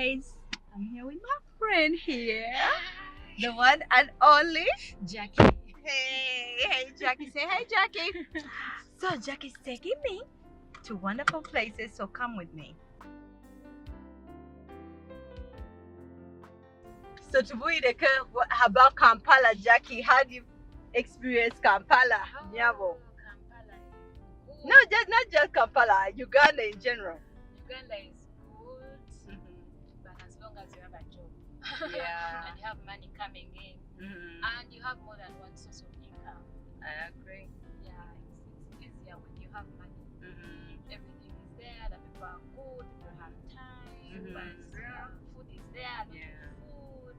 guys, I'm here with my friend here, the one and only Jackie. Hey Jackie, say hey Jackie. So Jackie's taking me to wonderful places, so come with me. So to about Kampala, Jackie, how do you experience Kampala? Nyabo. Kampala is good. No, not just Kampala, Uganda in general. Uganda is good, but as long as you have a job, Yeah. and you have money coming in, and you have more than one source of income. I agree. Yeah, it's easier when you have money. Everything is there, the people are good, people have time, but food is there, food.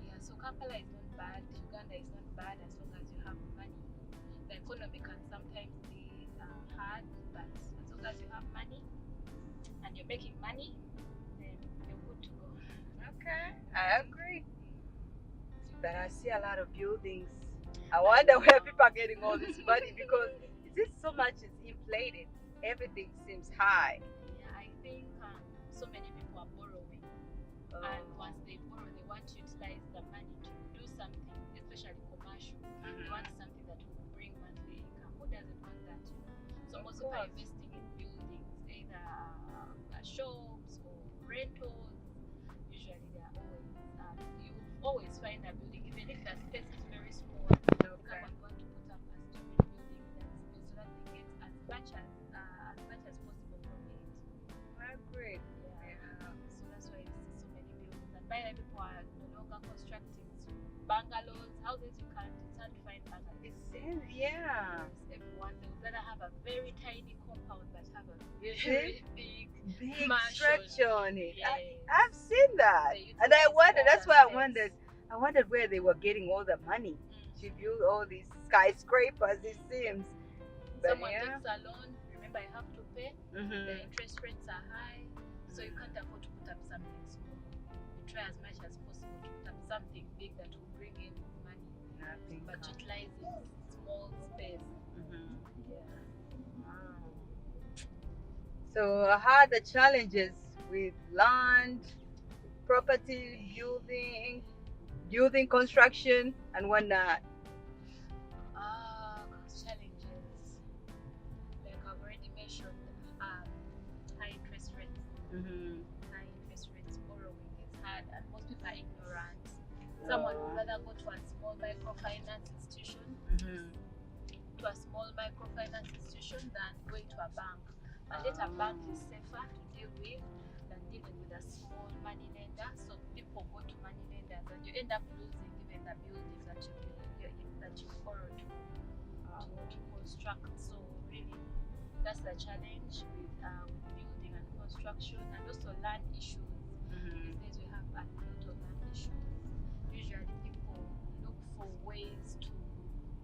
Yeah, so Kampala is not bad, Uganda is not bad as long as you have money. The economy can sometimes be hard, but as long as you have money and you're making money, then you're good to go. Okay, I agree. But I see a lot of buildings. I wonder where people are getting all this money because it's so much is inflated. Everything seems high. Yeah, I think so many people are borrowing. And once they borrow, they want to utilize the money to do something, especially commercial. They want something that will bring monthly income. Who doesn't want that? So most people are investing in buildings, either shops or rentals. Usually they are always, you always find a building, even if the space is very small. Someone want to put up a storage building so that they get as much as possible from it. I agree. Yeah. So that's why you see so many buildings. And by the people are no longer constructing bungalows, houses. You can't. It's hard to find bungalows. Yeah. Everyone, they would rather have a very tiny compound but have a very big structure on it. Yeah. I've seen that, and I wondered. That's why I wondered. I wondered where they were getting all the money to build all these skyscrapers. It seems. But someone takes a loan. Remember, you have to pay. The interest rates are high, so you can't afford to put up something small. You try as much as possible to put up something big that will bring in money, but utilizing small space. Yeah. Wow. So, how are the challenges with land, property, building construction, and whatnot? Challenges, like I've already mentioned, high interest rates. High interest rates, borrowing is hard, and most people are ignorant. Someone would rather go to a small microfinance institution, than going to a bank. And yet a bank is safer to deal with than dealing with a small money lender. So people go to money lenders, and you end up losing even the buildings that you borrowed to construct. So really, that's the challenge with building and construction, and also land issues. These days we have a lot of land issues. Usually people look for ways to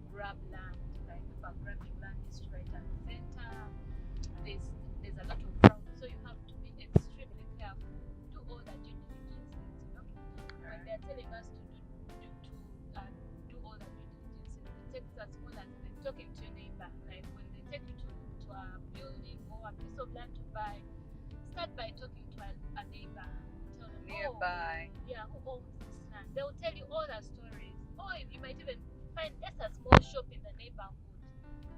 grab land, like people are grabbing land is right at the center. There's a lot of fraud, so you have to be extremely careful. Do all the due diligence. When they're telling us to do all the due diligence, it takes as small as talking to your neighbor. Like when they take you to a building or a piece of land to buy, start by talking to a neighbor. Tell them Nearby. who owns this land. They'll tell you all the stories. Or you might even find just a small shop in the neighborhood.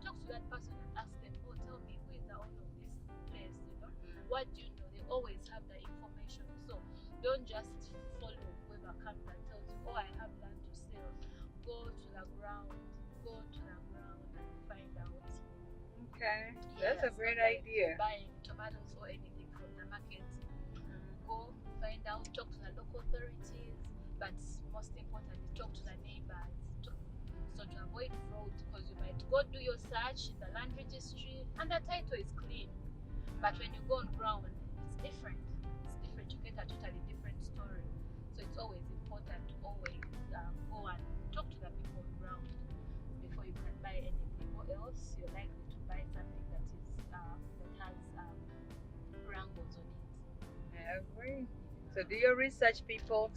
Talk to that person and ask them, tell me, who is the owner of this place? What do you know? They always have the information. So don't just follow whoever comes and tells you, I have land to sell. Go to the ground and find out. Okay, that's a great idea. Buying tomatoes or anything from the market. Go find out, talk to the local authorities, but most importantly, talk to the neighbors. So to avoid fraud, because you might go do your search in the land registry and the title is clean, but when you go on ground, it's different. You get a totally different story. So it's always important to always go and talk to the people on ground before you can buy anything, or else you're likely to buy something that has wrangles on it. I agree. So do your research, people.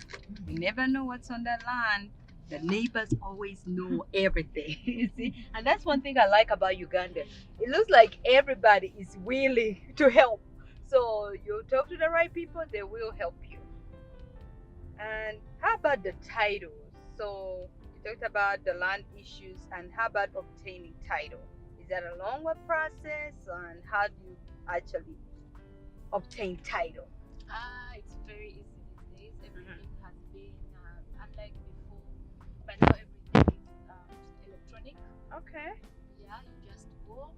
You never know what's on that land. The neighbors always know everything. You see, and that's one thing I like about Uganda. It looks like everybody is willing to help. So you talk to the right people, they will help you. And how about the titles? So you talked about the land issues, and how about obtaining title? Is that a longer process, and how do you actually obtain title? It's very easy these days. Everything has been unlike before. But now everything is electronic. Okay. Yeah, you just go.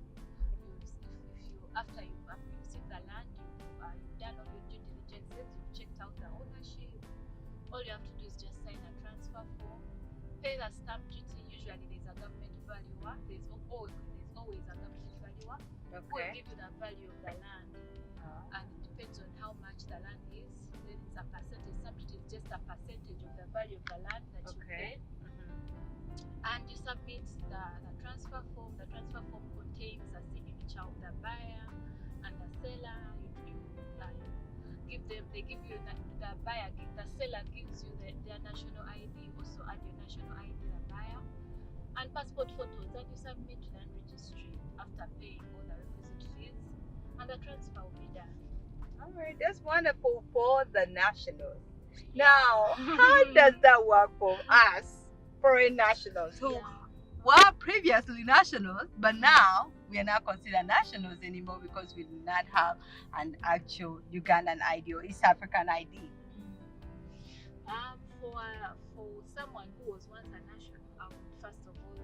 If you after you've seen the land, you've done all your due diligences, you've checked out the ownership. All you have to do is just sign a transfer form, pay the stamp duty. Usually there's a government valuer. There's always a government valuer who will Okay. give you the value of the land, and it depends on how much the land is. Then it's a percentage. Stamp duty is just a percentage of the value of the land that you Okay. pay. And you submit the transfer form. The transfer form contains a signature of the buyer and the seller. They give you the buyer, the seller gives you their national ID, also add your national ID, the buyer, and passport photos, and you submit to land registry after paying all the requisite fees, and the transfer will be done. All right, that's wonderful for the nationals. Now, how does that work for us, foreign nationals, who were previously nationals, but now we are not considered nationals anymore because we do not have an actual Ugandan ID or East African ID? For someone who was once a national, I would first of all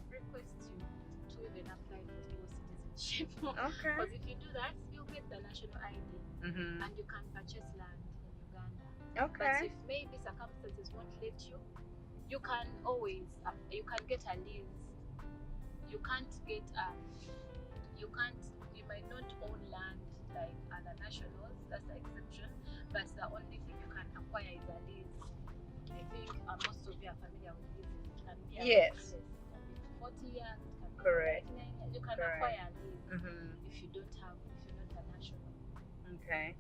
request you to even apply for dual citizenship. Okay. Because if you do that, you'll get the national ID and you can purchase land in Uganda. Okay. But if maybe circumstances won't let you, you can always you can get a lease. You might not own land like other nationals. That's the exception. But the only thing you can acquire is a lease. I think most of you are familiar with leasing. It can be Yes. It can be for 40 years. It can be Correct. 39 years. You can Correct. acquire a lease if you're not a national. Okay.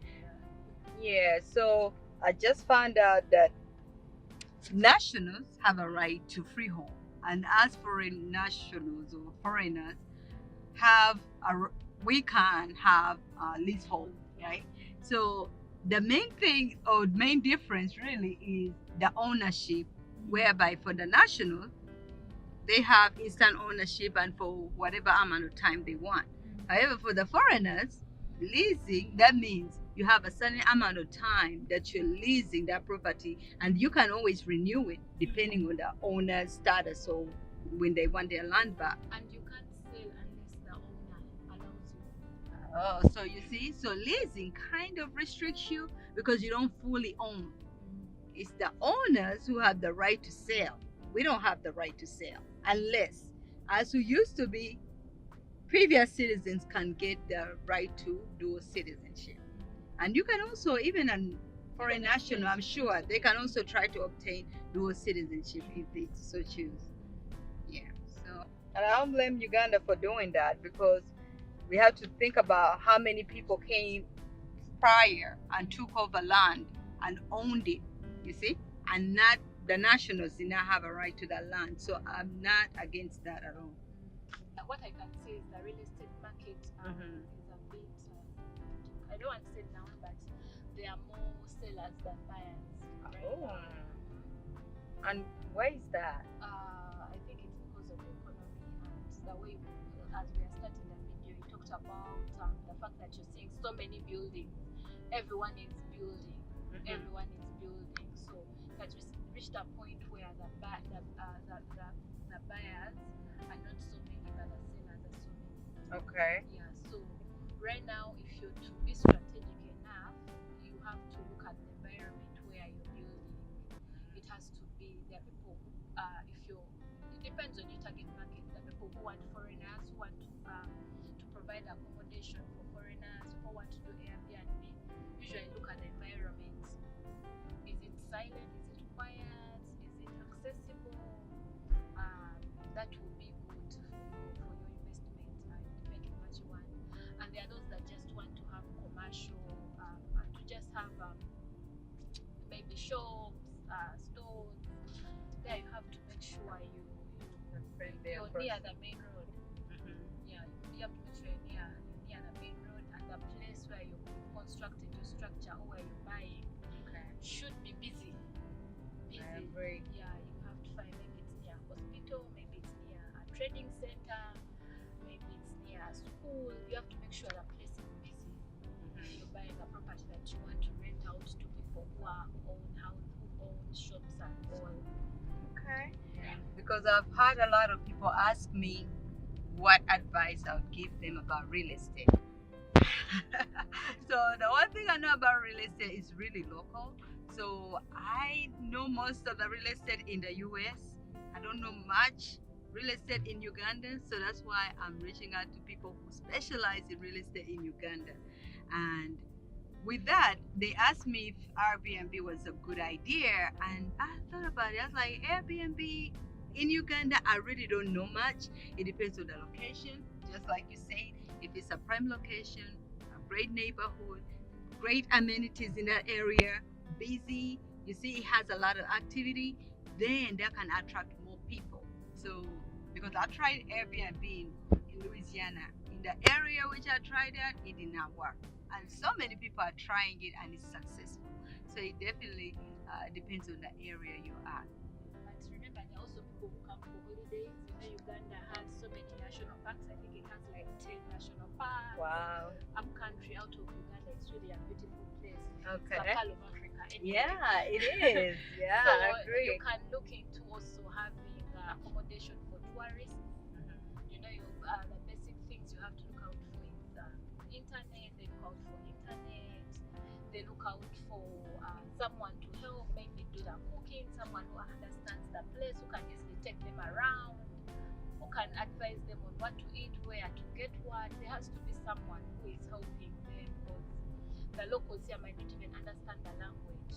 Yeah, so I just found out that nationals have a right to freehold, and as foreign nationals or foreigners we can have a leasehold, right? So the main thing or main difference really is the ownership, whereby for the nationals they have instant ownership and for whatever amount of time they want. However, for the foreigners, leasing, that means you have a certain amount of time that you're leasing that property, and you can always renew it depending on the owner's status or when they want their land back. And you can't sell unless the owner allows you. Oh, so you see, so leasing kind of restricts you because you don't fully own. It's the owners who have the right to sell. We don't have the right to sell unless, as we used to be, previous citizens can get the right to dual citizenship. And you can also, even a foreign national, I'm sure, they can also try to obtain dual citizenship if they so choose. Yeah. So, and I don't blame Uganda for doing that, because we have to think about how many people came prior and took over land and owned it, you see, and not the nationals did not have a right to that land. So I'm not against that at all. What I can say is the real estate market is a bit, I don't want to say down, but there are more sellers than buyers. Right? Oh. And why is that? I think it's because of the economy and the way, as we are starting the video, you talked about the fact that you're seeing so many buildings. Everyone is building. Everyone is building. So that reached a point where the buyers are not so many, but the sellers are so many. Okay. Yeah. So right now, if you're to be strategic enough, you have to look at the environment where you're building. It has to be, there are people, it depends on your target market. There are people who want foreigners, who want to provide accommodation for foreigners, who want to do Airbnb. Usually look at the environment. Is it silent? Is it quiet? Is it accessible? That will be good for your investment, depending on what you want. And there are those that just want to have commercial, and to just have maybe shops, stores. There you have to make sure you're near the main road. Yeah, you have to make sure you're near the main road, and the place where you're constructed your structure or where you're buying should be busy. I agree. Yeah, you have to find maybe it's near a hospital, maybe it's near a trading center, maybe it's near a school. You have to make sure the place is busy. If you're buying a property that you want to rent out to people who own house, who own shops and all. Okay. Yeah. Because I've had a lot of people ask me what advice I would give them about real estate. So the one thing I know about real estate is really local. So I know most of the real estate in the US. I don't know much real estate in Uganda. So that's why I'm reaching out to people who specialize in real estate in Uganda. And with that, they asked me if Airbnb was a good idea. And I thought about it. I was like, Airbnb in Uganda, I really don't know much. It depends on the location. Just like you said, if it's a prime location, a great neighborhood, great amenities in that area, busy, you see it has a lot of activity, then that can attract more people. So, because I tried Airbnb in Louisiana, in the area which I tried that, it did not work. And so many people are trying it and it's successful. So it definitely depends on the area you're at. But remember, there are also people who come for holidays. You know, Uganda has so many national parks. I think it has like 10 national parks. Wow. Country out of Uganda, it's really a beautiful place. Okay. It's a part of Africa. Anyway. Yeah, it is. Yeah, so I agree. you can look into also having accommodation for tourists. You know, the basic things you have to look out for is internet. They look out for internet. They look out for someone to help, maybe do the cooking, someone who understands the place, who can easily take them around, who can advise them on what to eat, where to get what. There has to be someone who is helping them, because the locals here might not even understand the language.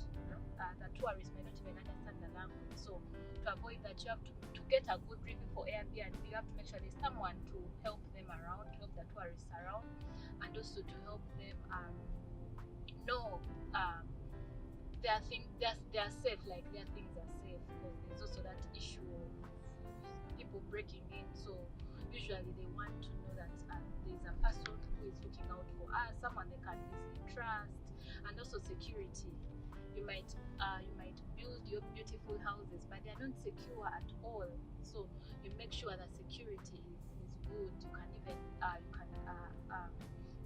The tourists might not even understand the language. So to avoid that, you have to get a good review for Airbnb. You have to make sure there's someone to help them around, to help the tourists around, and also to help them know they are safe, like their things are safe, because there's also that issue of people breaking in. So usually they want to know that there's a person who is looking out for us, someone they can easily trust, and also security. You might build your beautiful houses, but they're not secure at all. So you make sure that security is good. You can even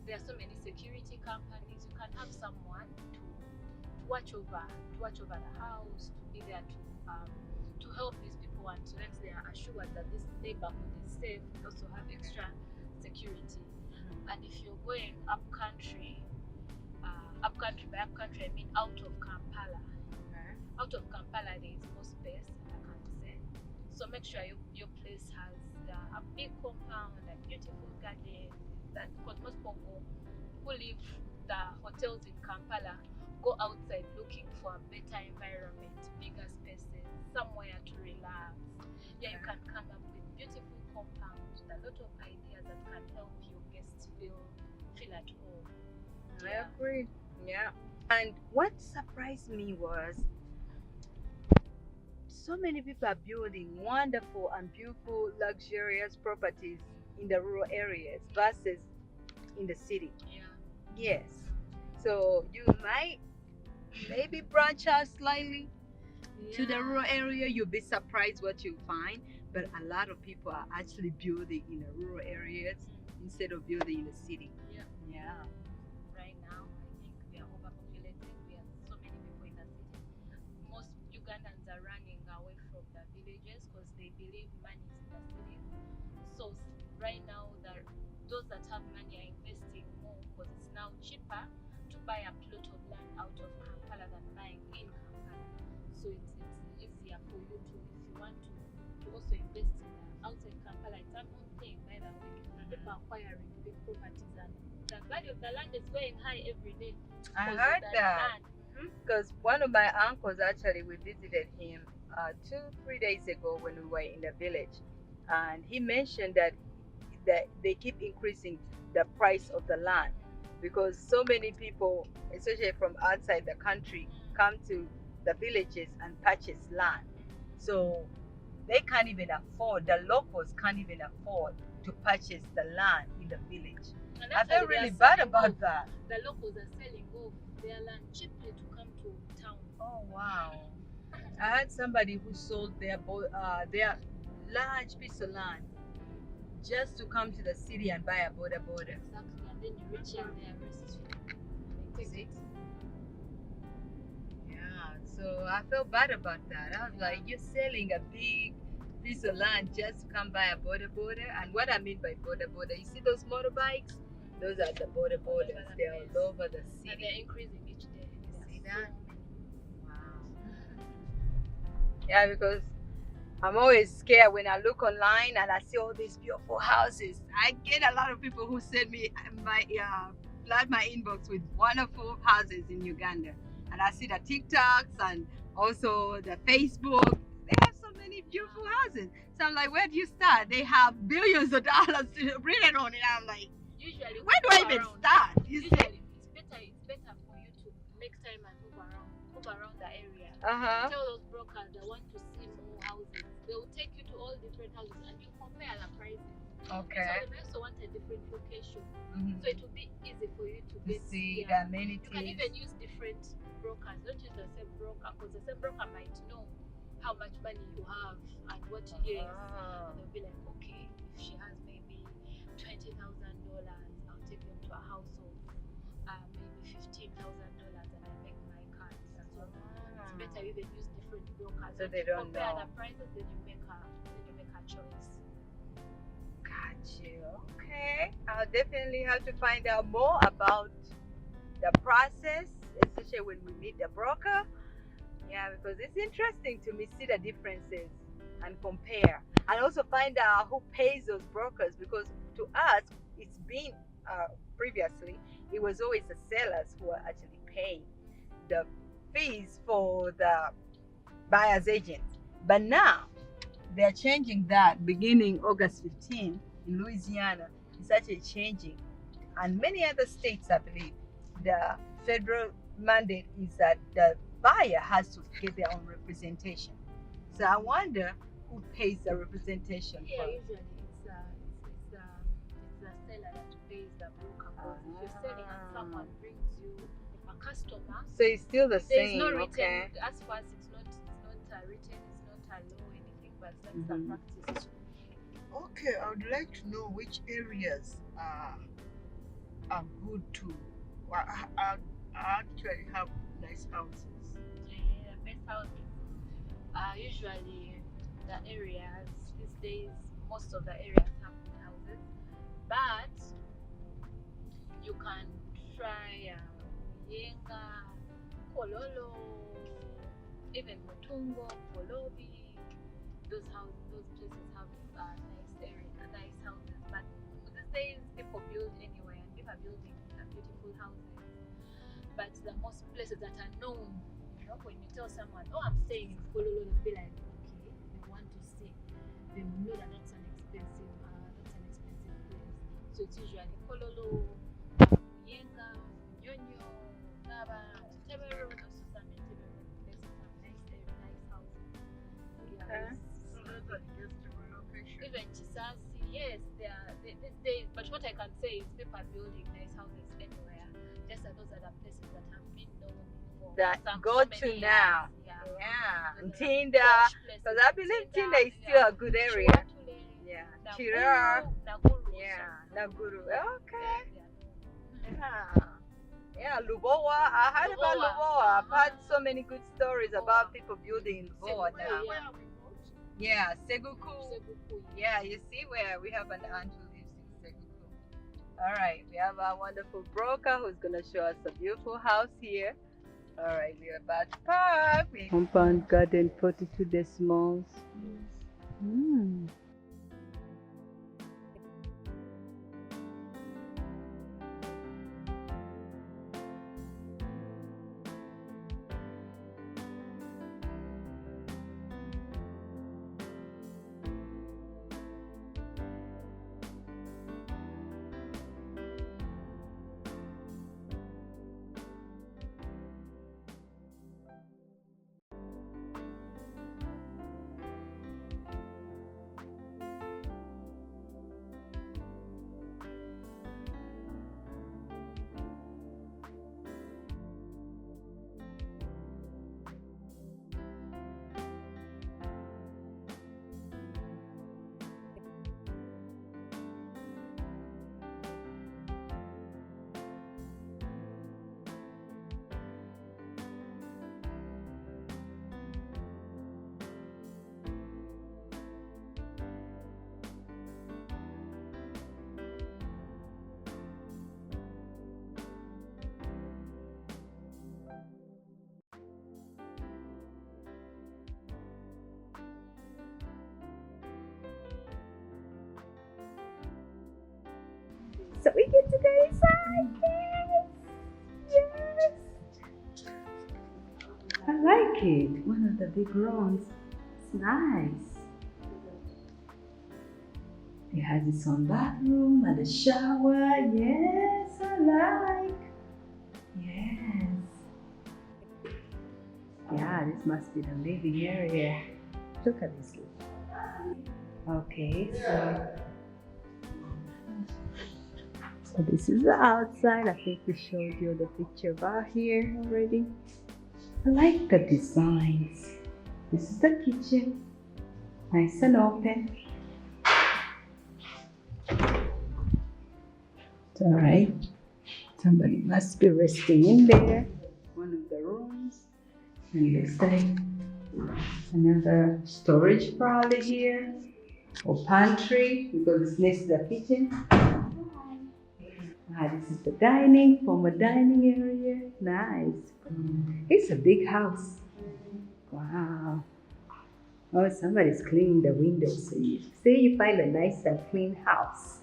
there are so many security companies. You can have someone to watch over the house, to be there to help these people, and so that they are assured that this neighborhood is safe. You also have extra security. And if you're going up country by up country I mean out of Kampala. Out of Kampala there is more space, I can say. So make sure your place has a big compound, a beautiful garden. That because most people who live the hotels in Kampala go outside looking for a better environment, bigger spaces, somewhere to relax. Yeah, you can come up with beautiful compounds, a lot of ideas that can help your guests feel at home. I agree. Yeah. And what surprised me was so many people are building wonderful and beautiful, luxurious properties in the rural areas versus in the city. Yeah. Yes. So you might maybe branch out slightly to the rural area. You'll be surprised what you find. But a lot of people are actually building in the rural areas instead of building in the city. Yeah. Yeah. Right now, I think we are overpopulated. We have so many people in the city. Most Ugandans are running away from the villages because they believe money is in the cities. So right now, those that have money are investing more because it's now cheaper to buy a plot of land out of Kampala than buying in Kampala. So it's easier for you to, if you want to also invest in outside Kampala. It's an own thing, by the way. People acquiring big properties, and the value of the land is going high every day. I heard that. Because one of my uncles, actually, we visited him 2-3 days ago when we were in the village, and he mentioned that they keep increasing the price of the land because so many people, especially from outside the country, come to the villages and purchase land. So they can't even afford, the locals can't even afford to purchase the land in the village. And I actually feel they are really bad selling about off. that. The locals are selling off their land cheaply to come to town. Oh wow! I had somebody who sold their large piece of land just to come to the city and buy a border. Exactly, and then you reach here and they arrest you. They take See? it. Yeah, so I felt bad about that. I was like, you're selling a big piece of land just to come buy a border. And what I mean by border, you see those motorbikes? Those are the border. They're all over the And city. they're increasing each day. You see There are that? so many. Wow. Yeah, because I'm always scared when I look online and I see all these beautiful houses. I get a lot of people who send me flood my inbox with wonderful houses in Uganda, and I see the TikToks and also the Facebook. They have so many beautiful houses. So I'm like, where do you start? They have billions of dollars written on it. I'm like, Usually, where do I even start? You see? Usually, it's better for you to make time and move around the area. Tell those brokers that want to see more houses. They will take you to all different houses and you compare the prices. Okay. So they also want a different location. Mhm. So it will be easy for you to get See the amenities. You can even use different brokers. Don't use the same broker because the same broker might know how much money you have and what he is. And they'll be like, okay, if she has maybe $20,000, I'll take them to a house of maybe $15,000 and I make my cut. So it's better you even use different brokers. So they don't compare know. the prices, then you make a choice. Got you. Okay. I'll definitely have to find out more about the process, especially when we meet the broker. Yeah, because it's interesting to me see the differences and compare, and also find out who pays those brokers. Because to us, it's been previously it was always the sellers who are actually paying the fees for the buyer's agents, but now they're changing that beginning August 15 in Louisiana. It's actually changing. And many other states, I believe, the federal mandate is that the buyer has to get their own representation. So I wonder who pays the representation Yeah, for. usually it's the seller that pays the broker. Because if you're selling and someone brings you a customer, So it's still the there's same, no written. okay? As far as it's not written, it's not a law or anything, but that's the practice. Okay, I would like to know which areas are good to actually have nice houses. The best houses are usually the areas these days. Most of the areas have good houses, but you can try Yenga, Kololo, even Mutungo, Kolobi. Those places have nice houses. But these days, people build anywhere, and people are building beautiful houses. But the most places that are known, when you tell someone, "Oh, I'm staying in Kololo," they'll be like, "Okay," they want to see. They will know that that's an expensive place. So it's usually Kololo, Yenga, Nyonyo, Naba, Tebero. Those are some places have nice houses. Okay. So those are just a location. Even Chisasi, yes, these days. But what I can say is people are building nice houses anywhere. Just that those are the places that have been known for That so go many to years. now. Yeah. Yeah. Those are Tinda. posh places. Because I believe Tinda is still a good area. Chiwatule, Yeah. Naguru, Chira. Naguru. Yeah. Naguru. Okay. Yeah. Yeah. Yeah, Lubowa. I heard about Lubowa. Lubowa. I've heard so many good stories about people building in Lubowa Seguku, now. Where are we both? Yeah, Seguku. Seguku. Yeah, you see where we have an aunt who lives in Seguku. All right, we have our wonderful broker who's going to show us a beautiful house here. All right, we're about to park. Compound garden, 42 decimals. Yes. I like it. One of the big rooms. It's nice. It has its own bathroom and a shower. Yes, I like. Yes. Yeah, this must be the living area. Look at this. Okay, so this is the outside. I think we showed you the picture about here already. I like the designs. This is the kitchen. Nice and open. It's alright. Somebody must be resting in there. One of the rooms. And looks like another storage probably here. Or pantry because it's next to the kitchen. This is the former dining area. Nice. It's a big house. Wow. Oh, somebody's cleaning the windows. So you say you find a nice and clean house.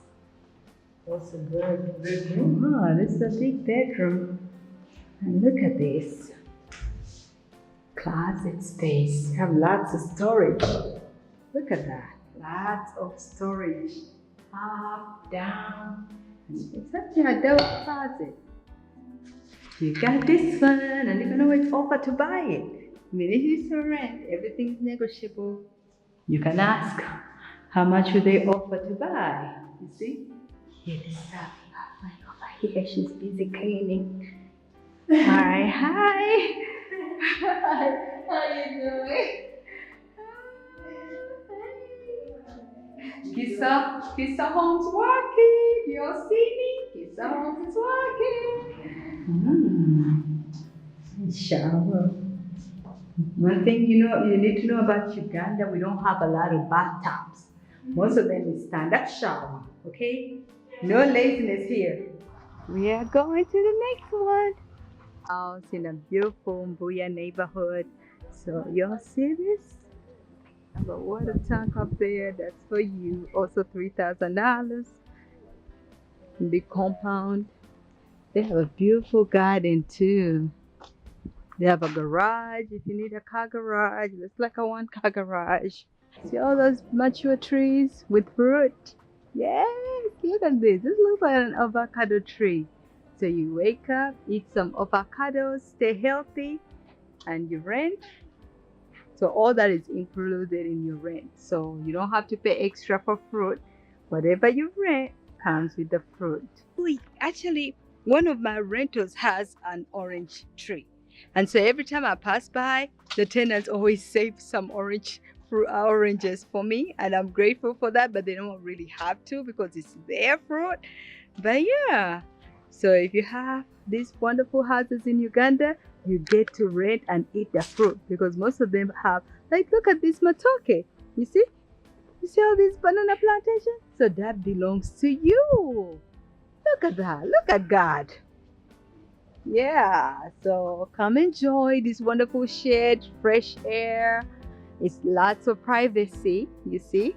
Also good bedroom. Oh, this is a big bedroom. And look at this. Closet space. You have lots of storage. Look at that. Lots of storage. Up, down. It's such a double closet. You got this one, and you can always offer to buy it. I mean, if it's for rent, everything's negotiable. You can ask how much would they offer to buy. You see? Here, this stuff. Like over here, she's busy cleaning. Hi, hi. How you doing? Kissa Holmes working. You all see me? Kissa Holmes is working. Shower. One thing you need to know about Uganda, we don't have a lot of bathtubs. Most of them is stand-up shower, okay? No laziness here. We are going to the next one. House in a beautiful Mbuya neighborhood. So y'all see this? I have a water tank up there. That's for you. Also $3,000. Big compound. They have a beautiful garden too. They have a garage if you need a car garage. Looks like a one-car garage. See all those mature trees with fruit? Yes, look at this. This looks like an avocado tree. So you wake up, eat some avocados, stay healthy, and you rent. So all that is included in your rent. So you don't have to pay extra for fruit. Whatever you rent comes with the fruit. Actually, one of my rentals has an orange tree. And so every time I pass by, the tenants always save some oranges for me. And I'm grateful for that, but they don't really have to because it's their fruit. But yeah, so if you have these wonderful houses in Uganda, you get to rent and eat the fruit because most of them have, like, look at this matoke. You see? You see all these banana plantations? So that belongs to you. Look at that. Look at God. Yeah, so come enjoy this wonderful shed, fresh air. It's lots of privacy, you see.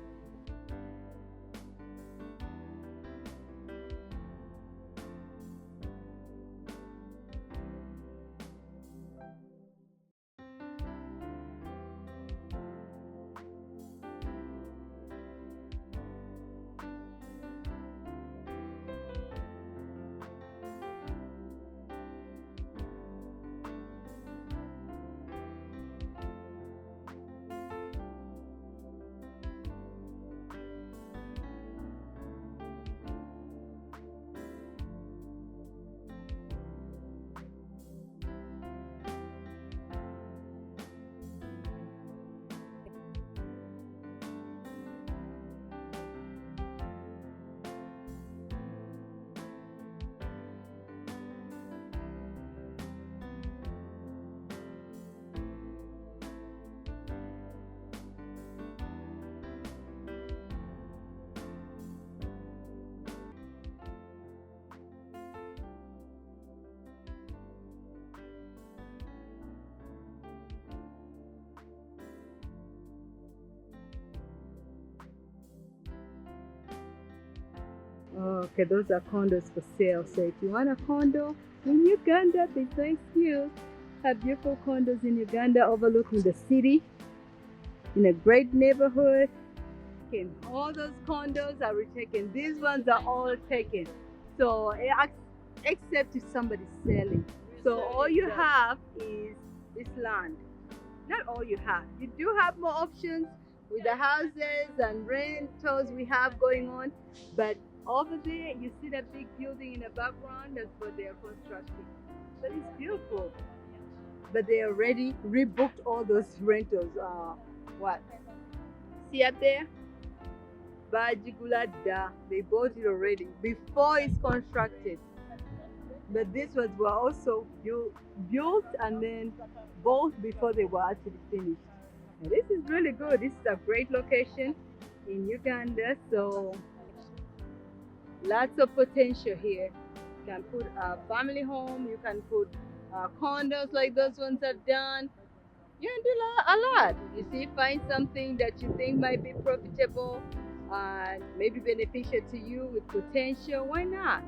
Okay, those are condos for sale. So if you want a condo in Uganda, there's no excuse. Have beautiful condos in Uganda overlooking the city in a great neighborhood. And all those condos are taken. These ones are all taken. So except if somebody's selling. So all you have is this land. Not all you have. You do have more options with the houses and rentals we have going on, but over there you see that big building in the background. That's what they are constructing. But it's beautiful. But they already rebooked all those rentals. What? See up there? Bajigulada. They bought it already before it's constructed. But these ones were also built and then both before they were actually finished. And this is really good. This is a great location in Uganda. So lots of potential here. You can put a family home. You can put condos like those ones have done. You can do a lot. You see, find something that you think might be profitable and maybe beneficial to you with potential. Why not?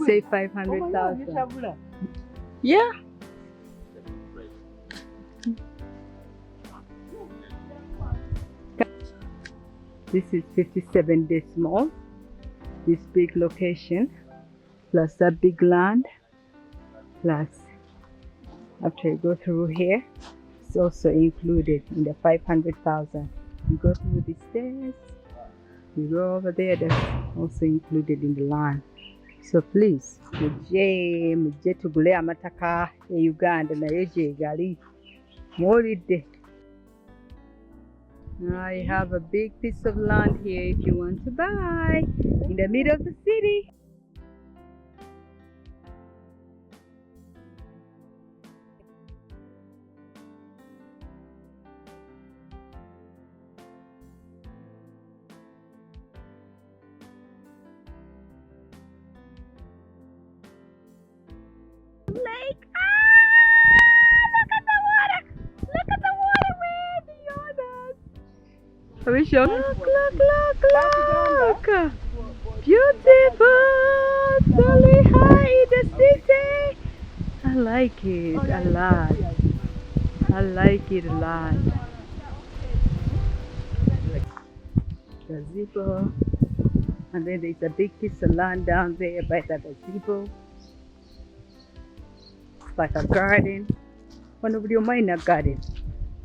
Say 500,000. Yeah. This is 57 decimal. This big location, plus that big land, plus after you go through here, it's also included in the 500,000. You go through the stairs, you go over there, that's also included in the land. So please, mujje tugule amataka e Uganda naye gyegali muwulidde. Now you have a big piece of land here if you want to buy in the middle of the city. Lake. Look at the water. Look at the water way beyond us. Are we sure? Look. Beautiful. Solely high in the city. I like it a lot. I like it a lot. Gazebo. And then there's a big piece of land down there by the gazebo. Like a garden. One of your minor garden.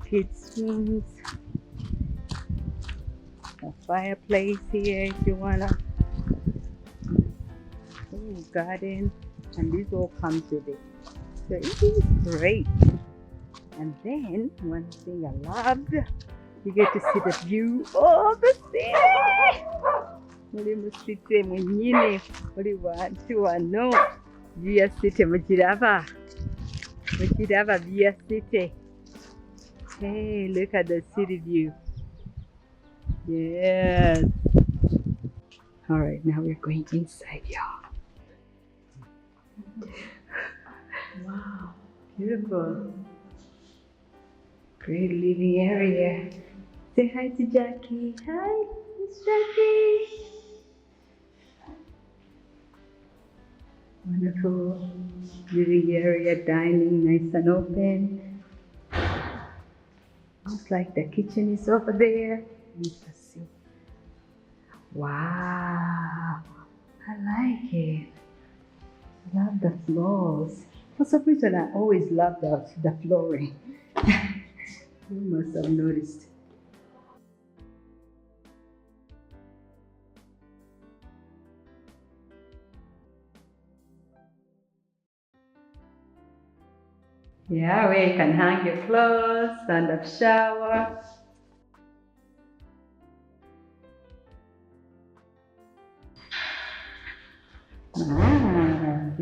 Kids' rooms. A fireplace here if you wanna. Ooh, garden. And this all comes with it. So it is great. And then one thing I loved, you get to see the view of the city. Muri musite mwenyine muri wantu wano via city mukiraba via city. Hey, look at the city view. Yes. All right, now we're going inside, y'all. Wow, beautiful. Great living area. Say hi to Jackie. Hi, Miss Jackie. Wonderful living area, dining, nice and open. Looks like the kitchen is over there. Let's see. Wow, I like it. I love the floors. For some reason, I always love the flooring. You must have noticed. Yeah, where you can hang your clothes, stand up shower.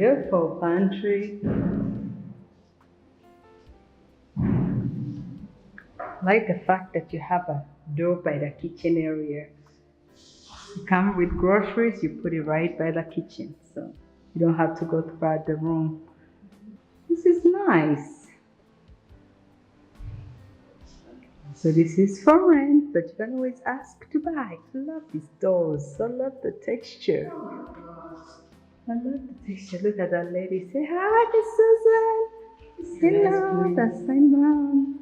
Beautiful pantry. I like the fact that you have a door by the kitchen area. You come with groceries, you put it right by the kitchen, so you don't have to go throughout the room. This is nice. So this is for rent, but you can always ask to buy. I love these doors. I love the texture. I love the texture. Look at that lady. Say hi to Susan. Hello, that's my mom.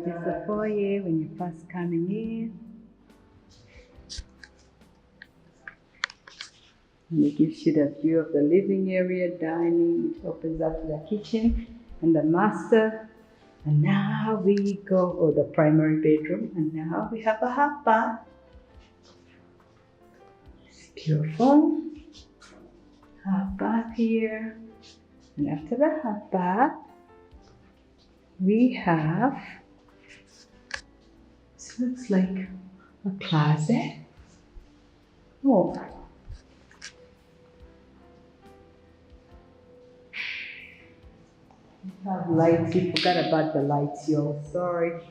There's the foyer when you're first coming in. And it gives you the view of the living area, dining, which opens up to the kitchen and the master. And now we go, the primary bedroom, and now we have a hot bath. It's beautiful. Hot bath here. And after the hot bath, we have, this looks like a closet. Oh. We have lights. We forgot about the lights, y'all. Sorry.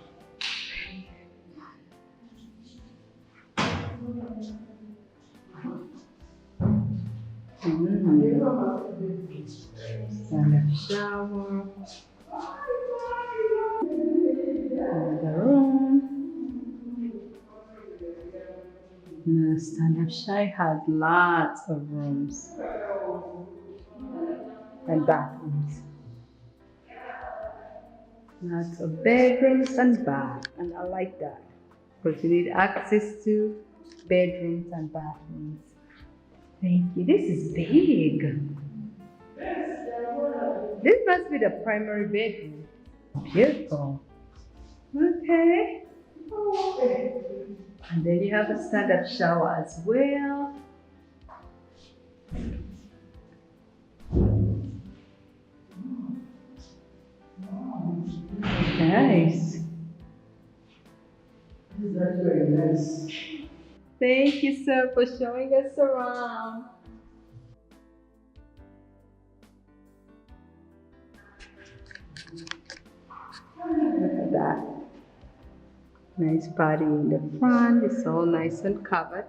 Stand-up shower. Another room. The stand-up shower has lots of rooms and bathrooms. Lots of bedrooms and baths, and I like that because you need access to bedrooms and bathrooms. Thank you. This is big. This must be the primary bedroom. Beautiful. Okay. And then you have a stand-up shower as well. Nice. That's very nice. Thank you, sir, for showing us around. Look at that. Nice party in the front. It's all nice and covered.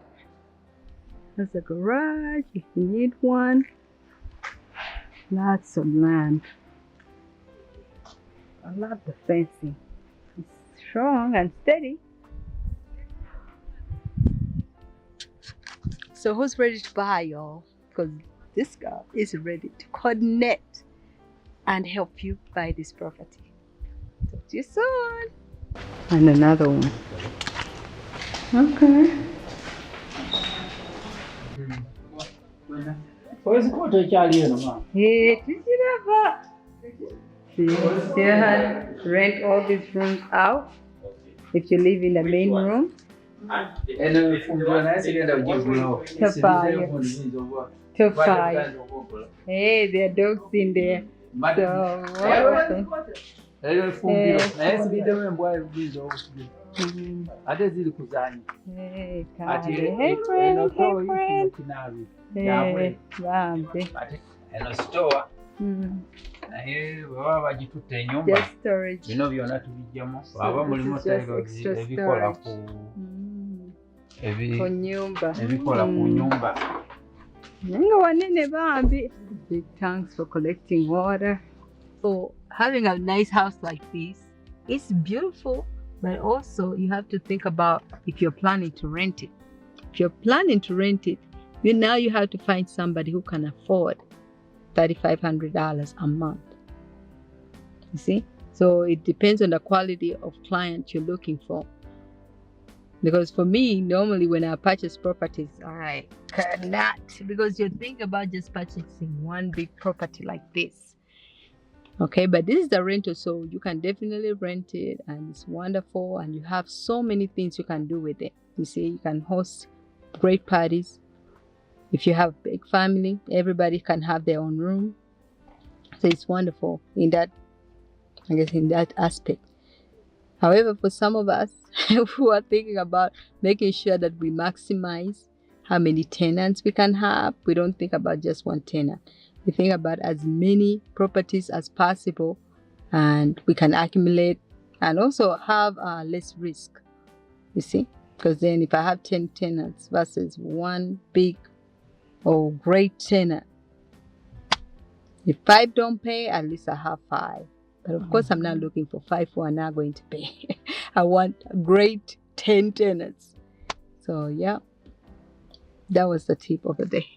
There's a garage if you need one. Lots of land. I love the fencing. It's strong and steady. So who's ready to buy, y'all? Because this girl is ready to coordinate and help you buy this property. Talk to you soon. And another one. Okay. Hey, did you never? See, still had rent all these rooms out. If you live in the main room. To fire. Hey, there are dogs in there. Just storage. For nyumba. Big tanks for collecting water. So having a nice house like this, it's beautiful, but also you have to think about if you're planning to rent it. If you're planning to rent it, now you have to find somebody who can afford $3,500 a month. You see? So it depends on the quality of client you're looking for. Because for me, normally when I purchase properties, I cannot, because you think about just purchasing one big property like this. Okay, but this is the rental, so you can definitely rent it and it's wonderful and you have so many things you can do with it. You see, you can host great parties. If you have a big family, everybody can have their own room. So it's wonderful in that, I guess, in that aspect. However, for some of us who are thinking about making sure that we maximize how many tenants we can have, we don't think about just one tenant. We think about as many properties as possible, and we can accumulate and also have less risk, you see. Because then if I have 10 tenants versus one big or great tenant, if 5 don't pay, at least I have 5. But of course, I'm not looking for 5 who are not going to pay. I want great 10 tenants. So yeah, that was the tip of the day.